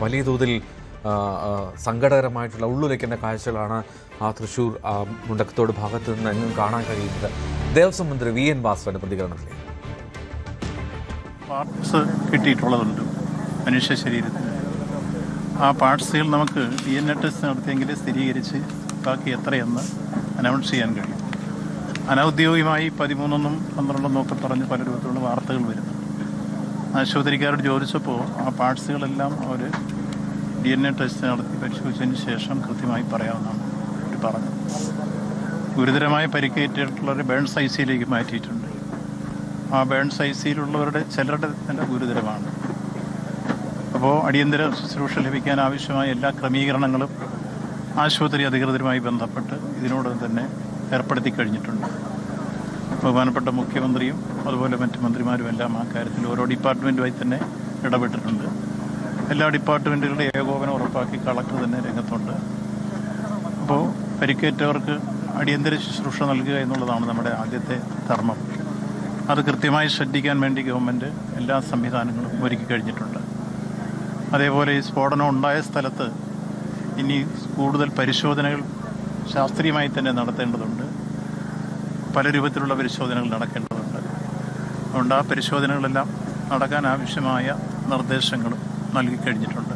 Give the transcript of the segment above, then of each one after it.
വലിയ തോതിൽ സങ്കടകരമായിട്ടുള്ള ഉള്ളുലയ്ക്കുന്ന കാഴ്ചകളാണ് ആ തൃശ്ശൂർ മുണ്ടക്കത്തോട് ഭാഗത്ത് നിന്ന് എങ്ങും കാണാൻ കഴിയുന്നത്. ദേവസ്വം മന്ത്രി VN വാസവന്റെ പ്രതികരണത്തിലേക്ക്. പാർട്സ് കിട്ടിയിട്ടുള്ളതുണ്ട് മനുഷ്യ ശരീരത്തിന്. ആ പാർട്സുകൾ നമുക്ക് DNA ടെസ്റ്റ് നടത്തിയെങ്കിൽ സ്ഥിരീകരിച്ച് ബാക്കി എത്രയെന്ന് അനൗൺസ് ചെയ്യാൻ കഴിയും. അനൗദ്യോഗികമായി 13 12 ഒക്കെ പറഞ്ഞ് പല രൂപത്തിലുള്ള വാർത്തകൾ വരുന്നുണ്ട്. ആശുപത്രിക്കാരോട് ചോദിച്ചപ്പോൾ ആ പാർട്സുകളെല്ലാം അവർ DNA ടെസ്റ്റ് നടത്തി പരിശോധിച്ചതിന് ശേഷം കൃത്യമായി പറയാമെന്നാണ് അവർ പറഞ്ഞത്. ഗുരുതരമായി പരിക്കേറ്റിട്ടുള്ളവർ ബേൺസ് ICയിലേക്ക് മാറ്റിയിട്ടുണ്ട്. ആ ബേൺസ് ICയിലുള്ളവരുടെ ചിലരുടെ തന്നെ ഗുരുതരമാണ്. അപ്പോൾ അടിയന്തര ശുശ്രൂഷ ലഭിക്കാൻ ആവശ്യമായ എല്ലാ ക്രമീകരണങ്ങളും ആശുപത്രി അധികൃതരുമായി ബന്ധപ്പെട്ട് ഇതിനോട് തന്നെ ഏർപ്പെടുത്തി കഴിഞ്ഞിട്ടുണ്ട്. ബഹുമാനപ്പെട്ട മുഖ്യമന്ത്രിയും അതുപോലെ മറ്റ് മന്ത്രിമാരും എല്ലാം ആ കാര്യത്തിൽ ഓരോ ഡിപ്പാർട്ട്മെൻറ്റുമായി തന്നെ ഇടപെട്ടിട്ടുണ്ട്. എല്ലാ ഡിപ്പാർട്ട്മെൻറ്റുകളുടെ ഏകോപനം ഉറപ്പാക്കി കളക്ടർ തന്നെ രംഗത്തുണ്ട്. അപ്പോൾ പരിക്കേറ്റവർക്ക് അടിയന്തര ശുശ്രൂഷ നൽകുക എന്നുള്ളതാണ് നമ്മുടെ ആദ്യത്തെ ധർമ്മം. അത് കൃത്യമായി ശ്രദ്ധിക്കാൻ വേണ്ടി ഗവൺമെൻറ് എല്ലാ സംവിധാനങ്ങളും ഒരുക്കി കഴിഞ്ഞിട്ടുണ്ട്. അതേപോലെ ഈ സ്ഫോടനം ഉണ്ടായ സ്ഥലത്ത് ഇനി കൂടുതൽ പരിശോധനകൾ ശാസ്ത്രീയമായി തന്നെ നടത്തേണ്ടതുണ്ട്. പല രൂപത്തിലുള്ള പരിശോധനകൾ നടക്കേണ്ടതുണ്ട്. അതുകൊണ്ട് ആ പരിശോധനകളെല്ലാം നടക്കാൻ ആവശ്യമായ നിർദ്ദേശങ്ങളും നൽകി കഴിഞ്ഞിട്ടുണ്ട്.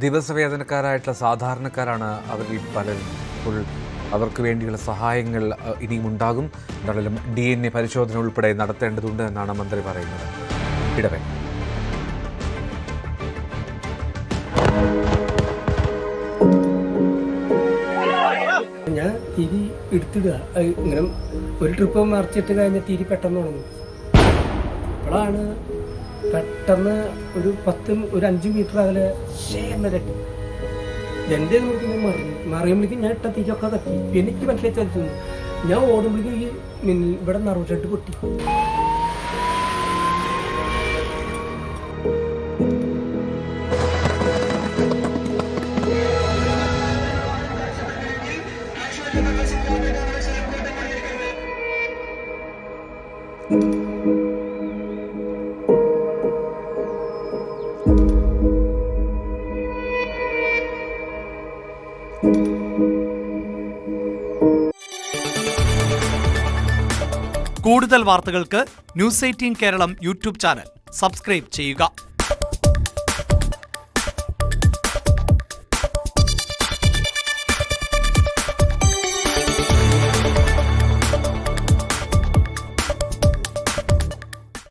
ദിവസവേതനക്കാരായിട്ടുള്ള സാധാരണക്കാരാണ് അവരിൽ പലരും. ഇപ്പോൾ അവർക്ക് വേണ്ടിയുള്ള സഹായങ്ങൾ ഇനിയും ഉണ്ടാകും. എന്തായാലും DNA പരിശോധന ഉൾപ്പെടെ നടത്തേണ്ടതുണ്ട് എന്നാണ് മന്ത്രി പറയുന്നത്. ഇടവേ ഞാൻ തിരി എടുത്തിടുക. ഇങ്ങനെ ഒരു ട്രിപ്പ് മറിച്ചിട്ട് കഴിഞ്ഞാൽ തിരി പെട്ടെന്ന് തുടങ്ങും. അപ്പോഴാണ് പെട്ടെന്ന് ഒരു 5 മീറ്റർ അകലെ എന്നരട്ടി എൻ്റെ മറിയുമ്പോഴേക്കും ഞാൻ ഇട്ട തിരിയൊക്കെ തട്ടി. എനിക്ക് മനസ്സിലായി ചലിച്ചു. ഞാൻ ഓടുമ്പോഴേക്കും ഈ ഇവിടെ നറുവ് ഷെഡ് പൊട്ടി. കൂടുതൽ വാർത്തകൾക്ക് News 18 Keralam YouTube channel subscribe ചെയ്യുക.